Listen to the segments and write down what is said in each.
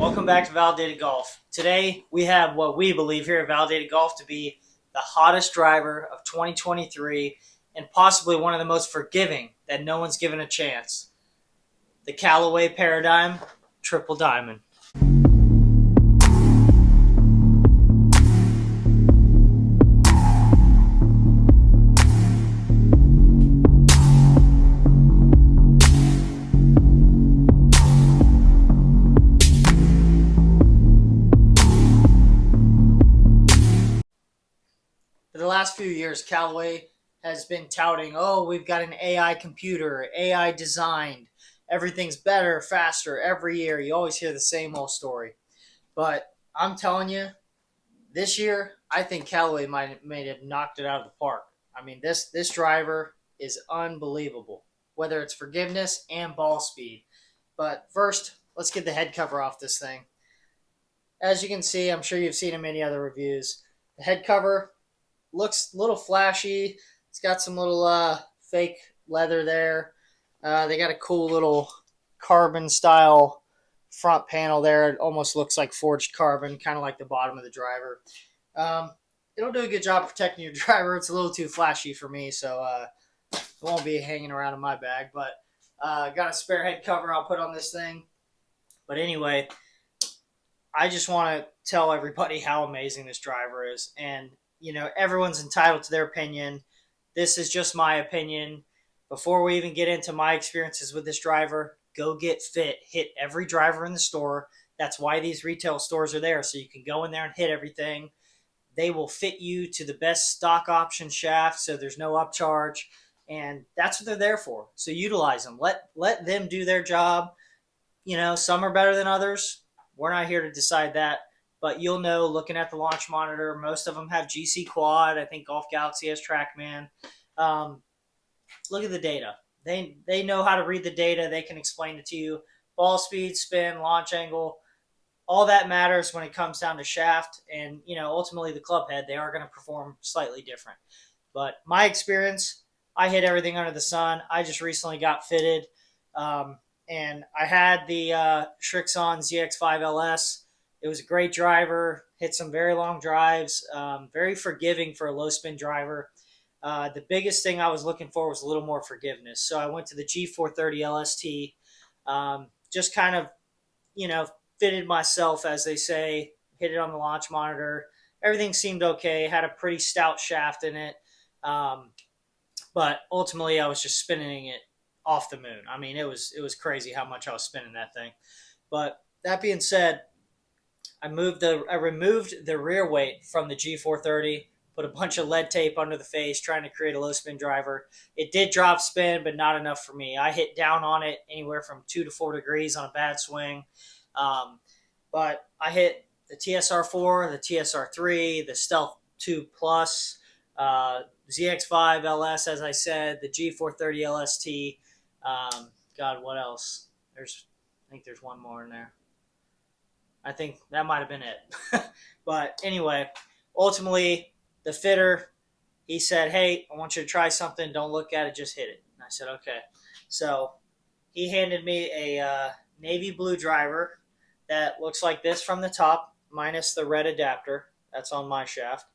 Welcome back to Validated Golf. Today we have what we believe here at Validated Golf to be the hottest driver of 2023 and possibly one of the most forgiving that no one's given a chance. The Callaway Paradym Triple Diamond. For the last few years, Callaway has been touting, oh, we've got an AI computer, AI designed, everything's better, faster every year. You always hear the same old story. But I'm telling you, this year, I think Callaway may have knocked it out of the park. I mean, this driver is unbelievable, whether it's forgiveness and ball speed. But first, let's get the head cover off this thing. As you can see, I'm sure you've seen in many other reviews. The head cover looks a little flashy. It's got some little fake leather there. They got a cool little carbon style front panel there. It almost looks like forged carbon, kind of like the bottom of the driver. It'll do a good job protecting your driver. It's a little too flashy for me, so it won't be hanging around in my bag. But got a spare head cover I'll put on this thing. But anyway, I just want to tell everybody how amazing this driver is. And, you know, everyone's entitled to their opinion. This is just my opinion. Before we even get into my experiences with this driver, go get fit. Hit every driver in the store. That's why these retail stores are there, so you can go in there and hit everything. They will fit you to the best stock option shaft, so there's no upcharge. And that's what they're there for. So utilize them. Let them do their job. You know, some are better than others. We're not here to decide that. But you'll know looking at the launch monitor, most of them have GC Quad. I think Golf Galaxy has TrackMan. Look at the data. They know how to read the data. They can explain it to you. Ball speed, spin, launch angle, all that matters when it comes down to shaft. And, you know, ultimately the club head, they are going to perform slightly different. But my experience, I hit everything under the sun. I just recently got fitted. And I had the Srixon ZX5 LS. It was a great driver, hit some very long drives, very forgiving for a low spin driver. The biggest thing I was looking for was a little more forgiveness. So I went to the G430 LST, just kind of, you know, fitted myself, as they say, hit it on the launch monitor. Everything seemed okay, had a pretty stout shaft in it. But ultimately I was just spinning it off the moon. I mean, it was crazy how much I was spinning that thing. But that being said, I removed the rear weight from the G430, put a bunch of lead tape under the face, trying to create a low spin driver. It did drop spin, but not enough for me. I hit down on it anywhere from 2 to 4 degrees on a bad swing. But I hit the TSR4, the TSR3, the Stealth 2 Plus, ZX5 LS, as I said, the G430 LST. God, what else? I think there's one more in there. I think that might have been it. But anyway, ultimately, the fitter, he said, hey, I want you to try something. Don't look at it, just hit it. And I said, okay. So he handed me a navy blue driver that looks like this from the top, minus the red adapter. That's on my shaft.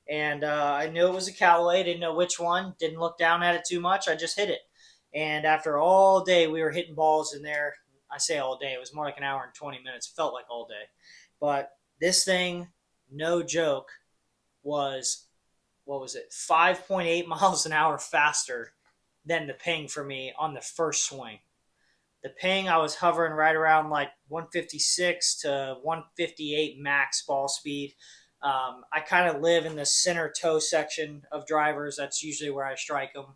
And I knew it was a Callaway. Didn't know which one. Didn't look down at it too much. I just hit it. And after all day, we were hitting balls in there. I say all day. It was more like an hour and 20 minutes. It felt like all day. But this thing, no joke, was, 5.8 miles an hour faster than the ping for me on the first swing. The ping, I was hovering right around like 156 to 158 max ball speed. I kind of live in the center toe section of drivers. That's usually where I strike them.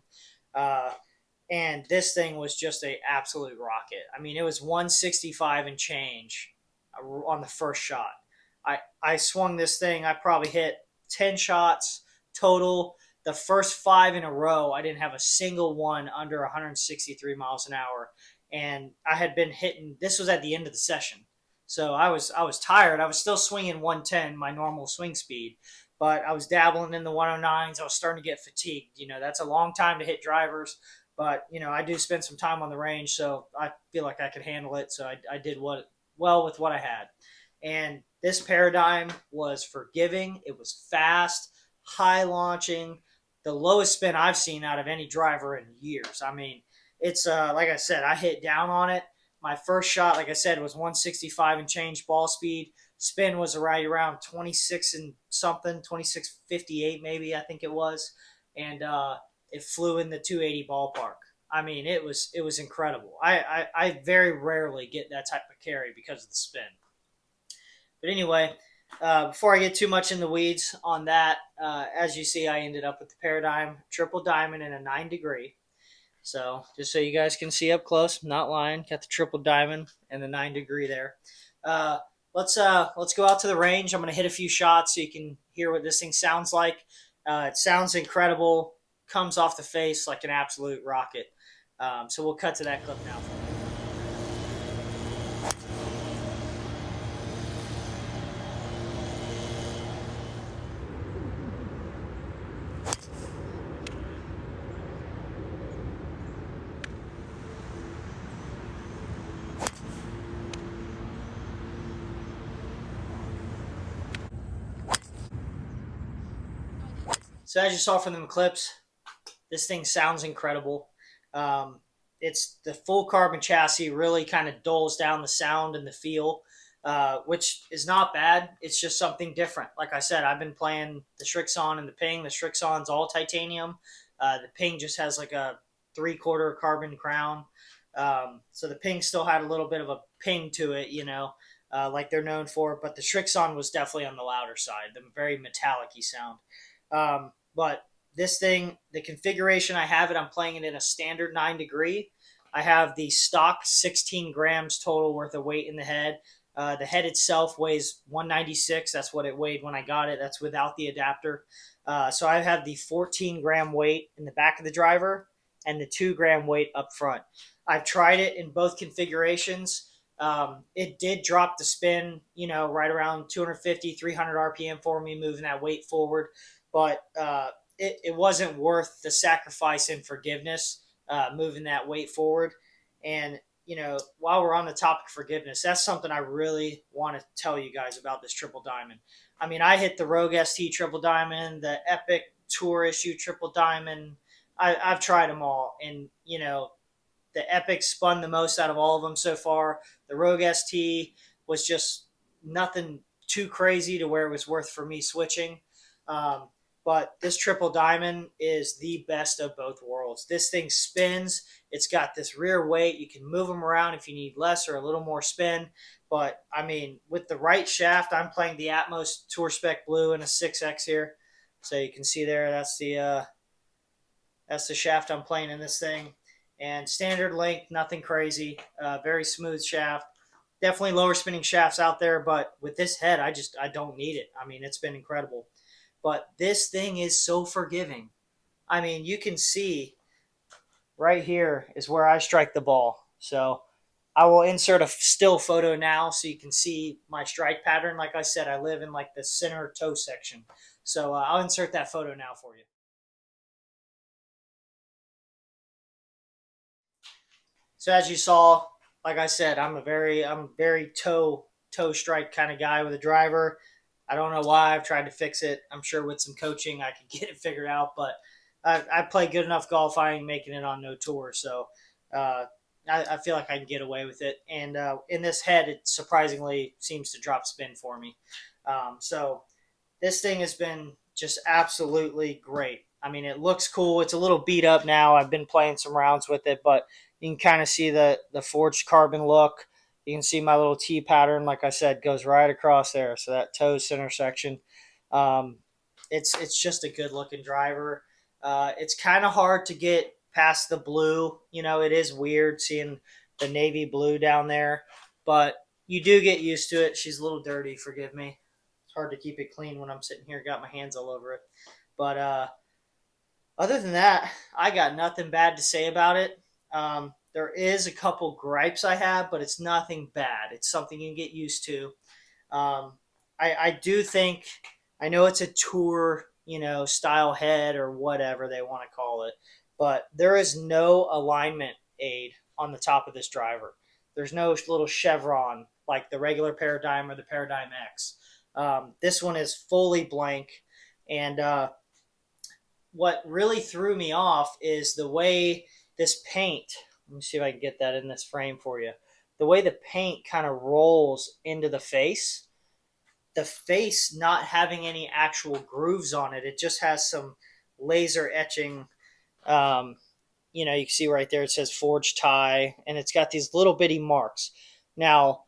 And this thing was just an absolute rocket. I mean, it was 165 and change on the first shot. I swung this thing. I probably hit 10 shots total. The first 5 in a row, I didn't have a single one under 163 miles an hour. And I had been hitting – this was at the end of the session. So I was tired. I was still swinging 110, my normal swing speed. But I was dabbling in the 109s. I was starting to get fatigued. You know, that's a long time to hit drivers. But, you know, I do spend some time on the range, so I feel like I could handle it. So I did what well with what I had. And this Paradym was forgiving. It was fast, high launching, the lowest spin I've seen out of any driver in years. I mean, it's like I said, I hit down on it. My first shot, like I said, was 165 and change ball speed. Spin was right around 26 and something, 26.58 maybe, I think it was. And it flew in the 280 ballpark. I mean, it was incredible. I very rarely get that type of carry because of the spin. But anyway, before I get too much in the weeds on that, as you see, I ended up with the Paradym Triple Diamond in a 9 degree. So just so you guys can see up close, I'm not lying. Got the Triple Diamond and the 9 degree there. Uh, let's go out to the range. I'm gonna hit a few shots so you can hear what this thing sounds like. It sounds incredible. Comes off the face like an absolute rocket. So we'll cut to that clip now. So as you saw from the clips, this thing sounds incredible. It's the full carbon chassis really kind of dulls down the sound and the feel, which is not bad. It's just something different. Like I said, I've been playing the Srixon and the Ping. The Srixon's all titanium. The Ping just has like a 3/4 carbon crown. So the Ping still had a little bit of a ping to it, like they're known for. But the Srixon was definitely on the louder side, the very metallic-y sound. But this thing, the configuration I have it, I'm playing it in a standard 9 degree. I have the stock 16 grams total worth of weight in the head. The head itself weighs 196. That's what it weighed when I got it. That's without the adapter. So I have the 14-gram weight in the back of the driver and the 2-gram weight up front. I've tried it in both configurations. It did drop the spin, right around 250, 300 RPM for me, moving that weight forward. But it wasn't worth the sacrifice in forgiveness, moving that weight forward. And, while we're on the topic of forgiveness, that's something I really want to tell you guys about this Triple Diamond. I mean, I hit the Rogue ST Triple Diamond, the Epic Tour Issue Triple Diamond. I've tried them all. And, the Epic spun the most out of all of them so far. The Rogue ST was just nothing too crazy to where it was worth for me switching. But this Triple Diamond is the best of both worlds. This thing spins. It's got this rear weight. You can move them around if you need less or a little more spin. But, I mean, with the right shaft, I'm playing the Atmos Tour Spec Blue in a 6X here. So you can see there, that's the shaft I'm playing in this thing. And standard length, nothing crazy. Very smooth shaft. Definitely lower spinning shafts out there, but with this head, I don't need it. I mean, it's been incredible. But this thing is so forgiving. I mean, you can see right here is where I strike the ball. So I will insert a still photo now so you can see my strike pattern. Like I said, I live in like the center toe section. So I'll insert that photo now for you. So as you saw, like I said, I'm very toe strike kind of guy with a driver. I don't know why. I've tried to fix it. I'm sure with some coaching I could get it figured out. But I play good enough golf. I ain't making it on no tour, so uh, I feel like I can get away with it. And in this head, it surprisingly seems to drop spin for me. So this thing has been just absolutely great. I mean, it looks cool. It's a little beat up now. I've been playing some rounds with it, but you can kind of see the forged carbon look. You can see my little T pattern, like I said, goes right across there. So that toe center section, um, it's just a good looking driver. It's kind of hard to get past the blue. It is weird seeing the navy blue down there, but you do get used to it. She's a little dirty, forgive me. It's hard to keep it clean when I'm sitting here, got my hands all over it. But other than that, I got nothing bad to say about it. There is a couple gripes I have, but it's nothing bad. It's something you can get used to. Um, I do think, I know it's a tour, style head or whatever they want to call it, but there is no alignment aid on the top of this driver. There's no little chevron like the regular Paradym or the Paradym X. This one is fully blank, and what really threw me off is the way this paint. Let me see if I can get that in this frame for you. The way the paint kind of rolls into the face. The face not having any actual grooves on it. It just has some laser etching. Um, you can see right there it says forged tie, and it's got these little bitty marks. Now,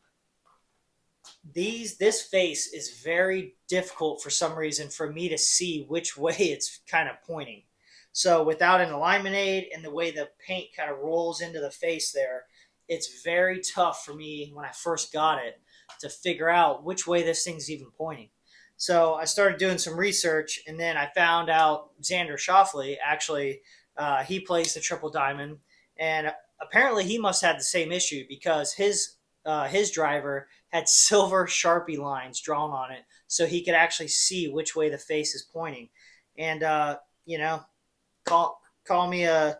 this face is very difficult for some reason for me to see which way it's kind of pointing. So without an alignment aid and the way the paint kind of rolls into the face there, it's very tough for me when I first got it to figure out which way this thing's even pointing. So I started doing some research, and then I found out Xander Schauffele, actually, he plays the Triple Diamond, and apparently he must have the same issue because his driver had silver Sharpie lines drawn on it, so he could actually see which way the face is pointing. And call me a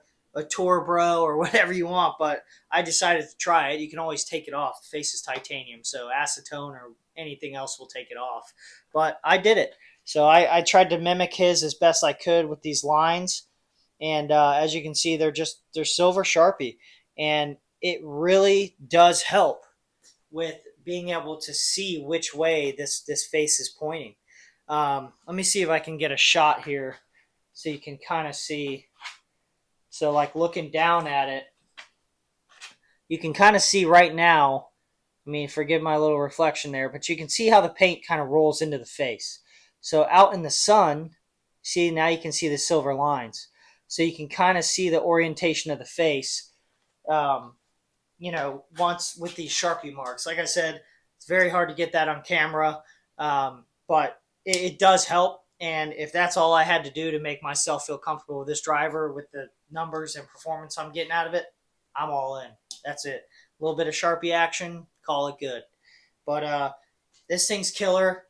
tour bro or whatever you want, but I decided to try it. You can always take it off. The face is titanium, so acetone or anything else will take it off. But I did it. So I tried to mimic his as best I could with these lines. And as you can see, they're silver Sharpie. And it really does help with being able to see which way this face is pointing. Let me see if I can get a shot here so you can kind of see. So like looking down at it, you can kind of see right now, I mean, forgive my little reflection there, but you can see how the paint kind of rolls into the face. So out in the sun, see, now you can see the silver lines. So you can kind of see the orientation of the face, once with these Sharpie marks. Like I said, it's very hard to get that on camera, but it does help. And if that's all I had to do to make myself feel comfortable with this driver, with the numbers and performance I'm getting out of it, I'm all in. That's it. A little bit of Sharpie action, call it good. But this thing's killer.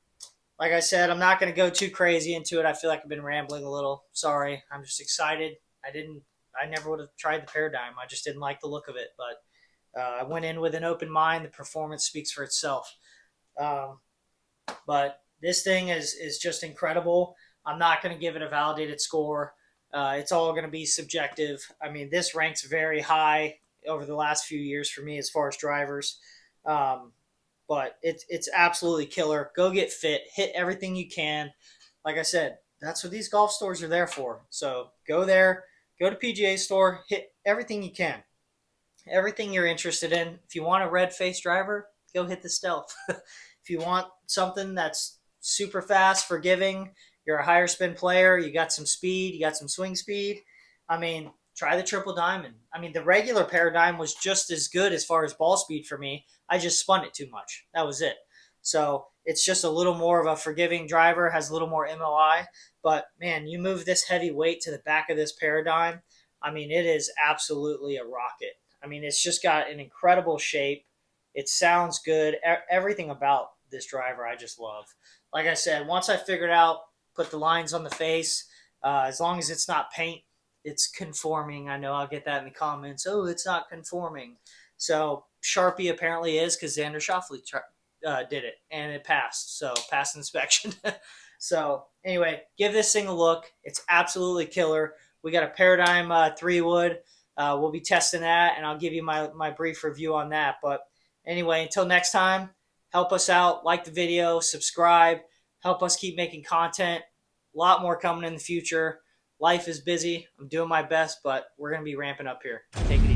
Like I said, I'm not going to go too crazy into it. I feel like I've been rambling a little. Sorry. I'm just excited. I never would have tried the Paradym. I just didn't like the look of it. But I went in with an open mind. The performance speaks for itself. But this thing is just incredible. I'm not going to give it a validated score. It's all going to be subjective. I mean, this ranks very high over the last few years for me as far as drivers. But it's absolutely killer. Go get fit. Hit everything you can. Like I said, that's what these golf stores are there for. So go there. Go to PGA store. Hit everything you can. Everything you're interested in. If you want a red-faced driver, go hit the Stealth. If you want something that's super fast, forgiving, you're a higher spin player, you got some speed, you got some swing speed, I mean, try the Triple Diamond. I mean, the regular Paradym was just as good as far as ball speed for me. I just spun it too much. That was it. So it's just a little more of a forgiving driver, has a little more MOI. But, man, you move this heavy weight to the back of this Paradym, I mean, it is absolutely a rocket. I mean, it's just got an incredible shape. It sounds good. Everything about this driver I just love. Like I said, once I figured out, put the lines on the face, as long as it's not paint, it's conforming. I know I'll get that in the comments. Oh, it's not conforming. So Sharpie apparently is, because Xander Schauffele did it, and it passed. So passed inspection. So anyway, give this thing a look. It's absolutely killer. We got a Paradym 3-wood. We'll be testing that, and I'll give you my brief review on that. But anyway, until next time, help us out. Like the video, subscribe, help us keep making content. A lot more coming in the future. Life is busy. I'm doing my best, but we're going to be ramping up here. Take care.